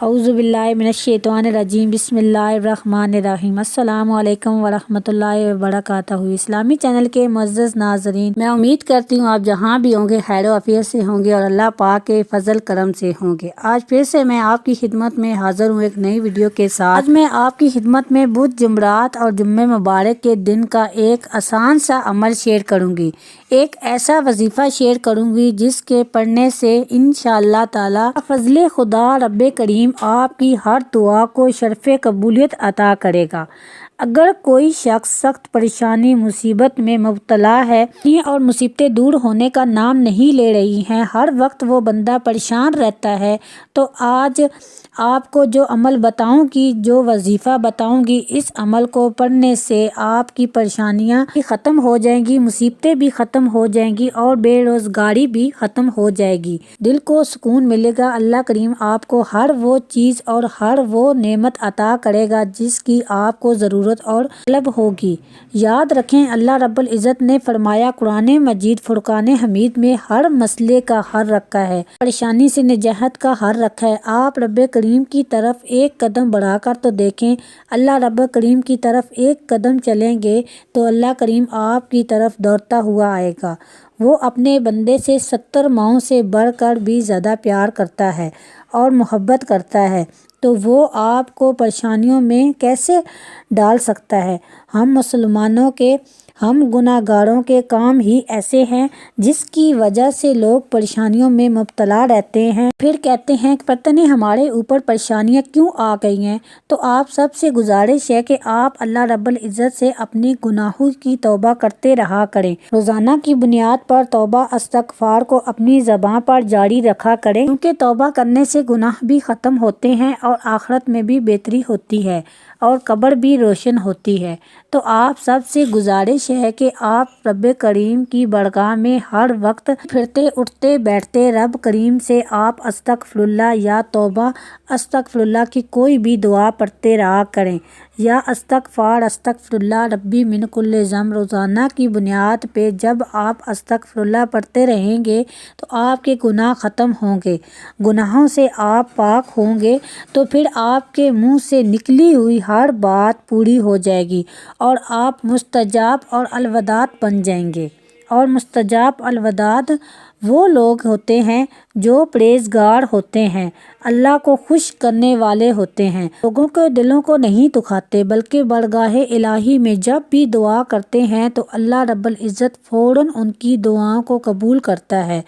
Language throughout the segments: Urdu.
اعوذ باللہ من الشیطان الرجیم بسم اللہ الرحمن الرحیم السلام علیکم ورحمۃ اللہ وبرکاتہ۔ اسلامی چینل کے معزز ناظرین، میں امید کرتی ہوں آپ جہاں بھی ہوں گے خیر و عافیت سے ہوں گے اور اللہ پاک کے فضل کرم سے ہوں گے۔ آج پھر سے میں آپ کی خدمت میں حاضر ہوں ایک نئی ویڈیو کے ساتھ۔ آج میں آپ کی خدمت میں بدھ، جمعرات اور جمعہ مبارک کے دن کا ایک آسان سا عمل شیئر کروں گی، ایک ایسا وظیفہ شیئر کروں گی جس کے پڑھنے سے انشاءاللہ تعالی فضل خدا رب کریم آپ کی ہر دعا کو شرف قبولیت عطا کرے گا۔ اگر کوئی شخص سخت پریشانی مصیبت میں مبتلا ہے اور مصیبتیں دور ہونے کا نام نہیں لے رہی ہیں، ہر وقت وہ بندہ پریشان رہتا ہے، تو آج آپ کو جو عمل بتاؤں گی، جو وظیفہ بتاؤں گی، اس عمل کو پڑھنے سے آپ کی پریشانیاں بھی ختم ہو جائیں گی، مصیبتیں بھی ختم ہو جائیں گی اور بے روزگاری بھی ختم ہو جائے گی، دل کو سکون ملے گا۔ اللہ کریم آپ کو ہر وہ چیز اور ہر وہ نعمت عطا کرے گا جس کی آپ کو ضرورت اور طلب ہوگی۔ یاد رکھیں، اللہ رب العزت نے فرمایا قرآن مجید فرقان حمید میں ہر مسئلے کا حل رکھا ہے، پریشانی سے نجات کا حل رکھا ہے۔ آپ رب کریم کی طرف ایک قدم بڑھا کر تو دیکھیں، اللہ رب کریم کی طرف ایک قدم چلیں گے تو اللہ کریم آپ کی طرف دوڑتا ہوا آئے گا۔ وہ اپنے بندے سے 70 ماؤں سے بڑھ کر بھی زیادہ پیار کرتا ہے اور محبت کرتا ہے، تو وہ آپ کو پریشانیوں میں کیسے ڈال سکتا ہے؟ ہم مسلمانوں کے، ہم گناہ گاروں کے کام ہی ایسے ہیں جس کی وجہ سے لوگ پریشانیوں میں مبتلا رہتے ہیں، پھر کہتے ہیں کہ پتہ نہیں ہمارے اوپر پریشانیاں کیوں آ گئی ہیں۔ تو آپ سب سے گزارش ہے کہ آپ اللہ رب العزت سے اپنے گناہوں کی توبہ کرتے رہا کریں، روزانہ کی بنیاد پر توبہ استغفار کو اپنی زبان پر جاری رکھا کریں، کیونکہ توبہ کرنے سے گناہ بھی ختم ہوتے ہیں اور آخرت میں بھی بہتری ہوتی ہے اور قبر بھی روشن ہوتی ہے۔ تو آپ سب سے گزارش ہے کہ آپ رب کریم کی بارگاہ میں ہر وقت پھرتے اٹھتے بیٹھتے رب کریم سے آپ استغفر اللہ یا توبہ استغفر اللہ کی کوئی بھی دعا پڑھتے رہا کریں، یا استغفار اللہ ربی من کل ذنب۔ روزانہ کی بنیاد پہ جب آپ استغفر اللہ پڑھتے رہیں گے تو آپ کے گناہ ختم ہوں گے، گناہوں سے آپ پاک ہوں گے، تو پھر آپ کے منہ سے نکلی ہوئی ہر بات پوری ہو جائے گی اور آپ مستجاب اور الوداع بن جائیں گے۔ اور مستجاب الوداع وہ لوگ ہوتے ہیں جو پرہیزگار ہوتے ہیں، اللہ کو خوش کرنے والے ہوتے ہیں، لوگوں کے دلوں کو نہیں دکھاتے، بلکہ بارگاہ الہی میں جب بھی دعا کرتے ہیں تو اللہ رب العزت فوراً ان کی دعاؤں کو قبول کرتا ہے۔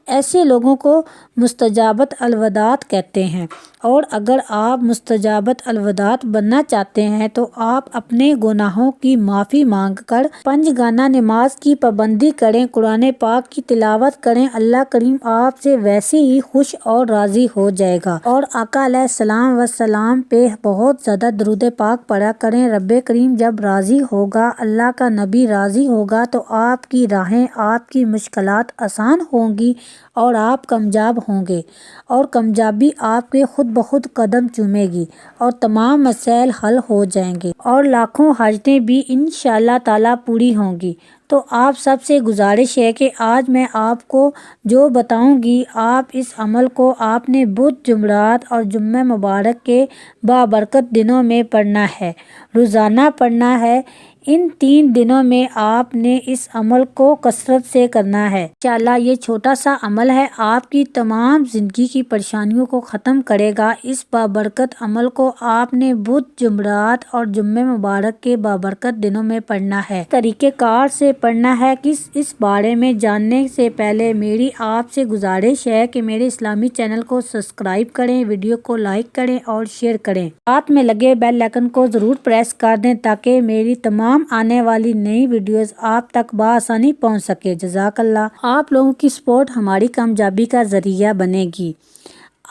ایسے لوگوں کو مستجابت الوداع کہتے ہیں۔ اور اگر آپ مستجابت الوداع بننا چاہتے ہیں تو آپ اپنے گناہوں کی معافی مانگ کر 5 گانا نماز کی پابندی کریں، قرآن پاک کی تلاوت کریں، اللہ کریم آپ سے ویسے ہی خوش اور راضی ہو جائے گا۔ اور آقا علیہ السلام وسلام پہ بہت زیادہ درود پاک پڑھا کریں۔ رب کریم جب راضی ہوگا، اللہ کا نبی راضی ہوگا، تو آپ کی راہیں، آپ کی مشکلات آسان ہوں گی اور آپ کامیاب ہوں گے، اور کامیابی آپ کے خود بخود قدم چومے گی اور تمام مسائل حل ہو جائیں گے اور لاکھوں حاجتیں بھی انشاءاللہ تعالی پوری ہوں گی۔ تو آپ سب سے گزارش ہے کہ آج میں آپ کو جو بتاؤں گی، آپ اس عمل کو آپ نے بدھ، جمعرات اور جمعہ مبارک کے بابرکت دنوں میں پڑھنا ہے، روزانہ پڑھنا ہے۔ ان 3 دنوں میں آپ نے اس عمل کو کثرت سے کرنا ہے۔ انشاءاللہ یہ چھوٹا سا عمل ہے، آپ کی تمام زندگی کی پریشانیوں کو ختم کرے گا۔ اس بابرکت عمل کو آپ نے بدھ، جمعرات اور جمعہ مبارک کے بابرکت دنوں میں پڑھنا ہے۔ طریقہ کار سے پڑھنا ہے، اس بارے میں جاننے سے پہلے میری آپ سے گزارش ہے کہ میرے اسلامی چینل کو سبسکرائب کریں، ویڈیو کو لائک کریں اور شیئر کریں، ساتھ میں لگے بیل آئیکن کو ضرور پریس کر دیں تاکہ میری تمام آنے والی نئی ویڈیوز آپ تک بآسانی پہنچ سکے۔ جزاک اللہ۔ آپ لوگوں کی سپورٹ ہماری کامیابی کا ذریعہ بنے گی۔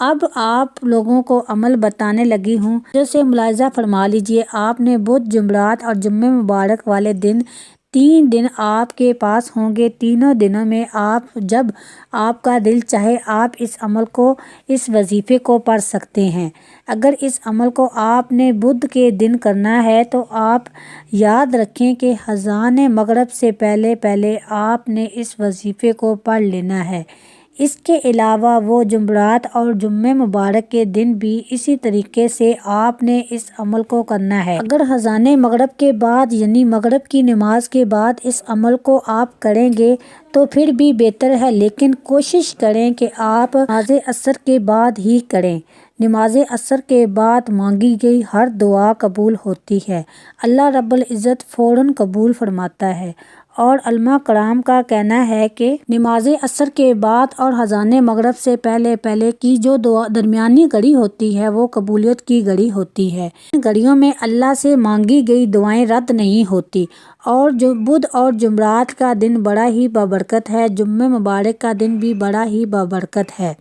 اب آپ لوگوں کو عمل بتانے لگی ہوں، جیسے ملاحظہ فرما لیجئے، آپ نے بدھ، جمعرات اور جمعہ مبارک والے دن 3 دن آپ کے پاس ہوں گے۔ تینوں دنوں میں آپ جب آپ کا دل چاہے آپ اس عمل کو، اس وظیفے کو پڑھ سکتے ہیں۔ اگر اس عمل کو آپ نے بدھ کے دن کرنا ہے تو آپ یاد رکھیں کہ اذان مغرب سے پہلے آپ نے اس وظیفے کو پڑھ لینا ہے۔ اس کے علاوہ وہ جمعرات اور جمعہ مبارک کے دن بھی اسی طریقے سے آپ نے اس عمل کو کرنا ہے۔ اگر اذان مغرب کے بعد یعنی مغرب کی نماز کے بعد اس عمل کو آپ کریں گے تو پھر بھی بہتر ہے، لیکن کوشش کریں کہ آپ نماز عصر کے بعد ہی کریں۔ نماز عصر کے بعد مانگی گئی ہر دعا قبول ہوتی ہے، اللہ رب العزت فوراً قبول فرماتا ہے۔ اور علماء کرام کا کہنا ہے کہ نماز عصر کے بعد اور اذان مغرب سے پہلے کی جو دعا درمیانی گھڑی ہوتی ہے وہ قبولیت کی گھڑی ہوتی ہے۔ ان گھڑیوں میں اللہ سے مانگی گئی دعائیں رد نہیں ہوتی۔ اور جو بدھ اور جمعرات کا دن بڑا ہی بابرکت ہے، جمعہ مبارک کا دن بھی بڑا ہی بابرکت ہے۔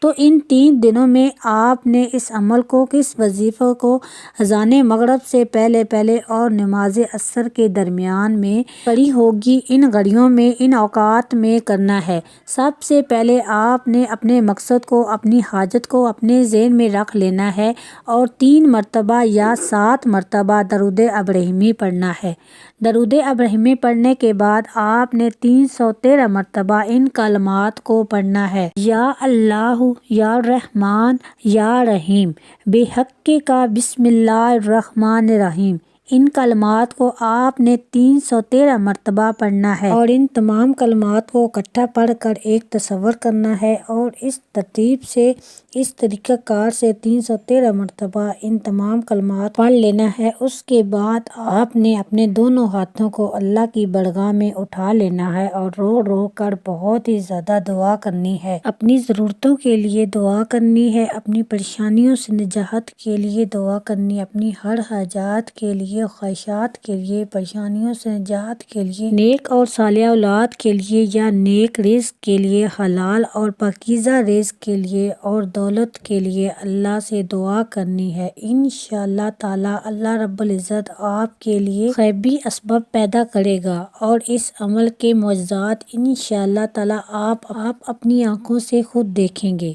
تو ان 3 دنوں میں آپ نے اس عمل کو، اس وظیفے کو اذان مغرب سے پہلے اور نماز عصر کے درمیان میں پڑی ہوگی، ان گھڑیوں میں، ان اوقات میں کرنا ہے۔ سب سے پہلے آپ نے اپنے مقصد کو، اپنی حاجت کو اپنے ذہن میں رکھ لینا ہے اور 3 مرتبہ یا 7 مرتبہ درود ابراہیمی پڑھنا ہے۔ درود ابراہیمی پڑھنے کے بعد آپ نے 313 مرتبہ ان کلمات کو پڑھنا ہے: یا اللہ، یا رحمان، یا رحیم، بے حق کا بسم اللہ الرحمن الرحیم۔ ان کلمات کو آپ نے 313 مرتبہ پڑھنا ہے اور ان تمام کلمات کو اکٹھا پڑھ کر ایک تصور کرنا ہے اور اس ترتیب سے، اس طریقہ کار سے 313 مرتبہ ان تمام کلمات پڑھ لینا ہے۔ اس کے بعد آپ نے اپنے دونوں ہاتھوں کو اللہ کی بارگاہ میں اٹھا لینا ہے اور رو رو کر بہت ہی زیادہ دعا کرنی ہے۔ اپنی ضرورتوں کے لیے دعا کرنی ہے، اپنی پریشانیوں سے نجات کے لیے دعا کرنی ہے، اپنی ہر حاجات کے لیے، خواہشات کے لیے، پریشانیوں سے نجات کے لیے، نیک اور صالح اولاد کے لیے یا نیک رزق کے لیے، حلال اور پاکیزہ رزق کے لیے اور دولت کے لیے اللہ سے دعا کرنی ہے۔ انشاءاللہ تعالی اللہ رب العزت آپ کے لیے غیبی اسباب پیدا کرے گا اور اس عمل کے معجزات انشاءاللہ تعالی آپ اپنی آنکھوں سے خود دیکھیں گے۔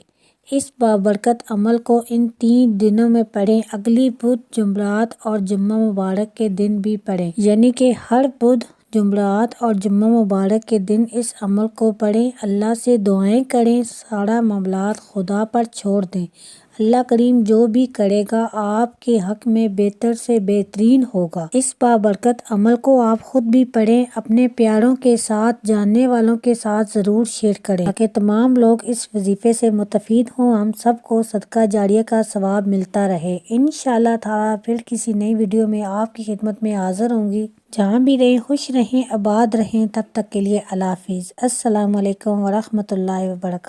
اس بابرکت عمل کو ان 3 دنوں میں پڑھیں، اگلی بدھ، جمعرات اور جمعہ مبارک کے دن بھی پڑھیں، یعنی کہ ہر بدھ، جمعرات اور جمعہ مبارک کے دن اس عمل کو پڑھیں، اللہ سے دعائیں کریں، سارا معاملات خدا پر چھوڑ دیں۔ اللہ کریم جو بھی کرے گا آپ کے حق میں بہتر سے بہترین ہوگا۔ اس بابرکت عمل کو آپ خود بھی پڑھیں، اپنے پیاروں کے ساتھ، جاننے والوں کے ساتھ ضرور شیئر کریں تاکہ تمام لوگ اس وظیفے سے مستفید ہوں، ہم سب کو صدقہ جاریہ کا ثواب ملتا رہے۔ انشاءاللہ تعالی پھر کسی نئی ویڈیو میں آپ کی خدمت میں حاضر ہوں گی۔ جہاں بھی رہیں خوش رہیں، آباد رہیں، تب تک کے لیے اللہ حافظ۔ السلام علیکم ورحمۃ اللہ وبرکاتہ۔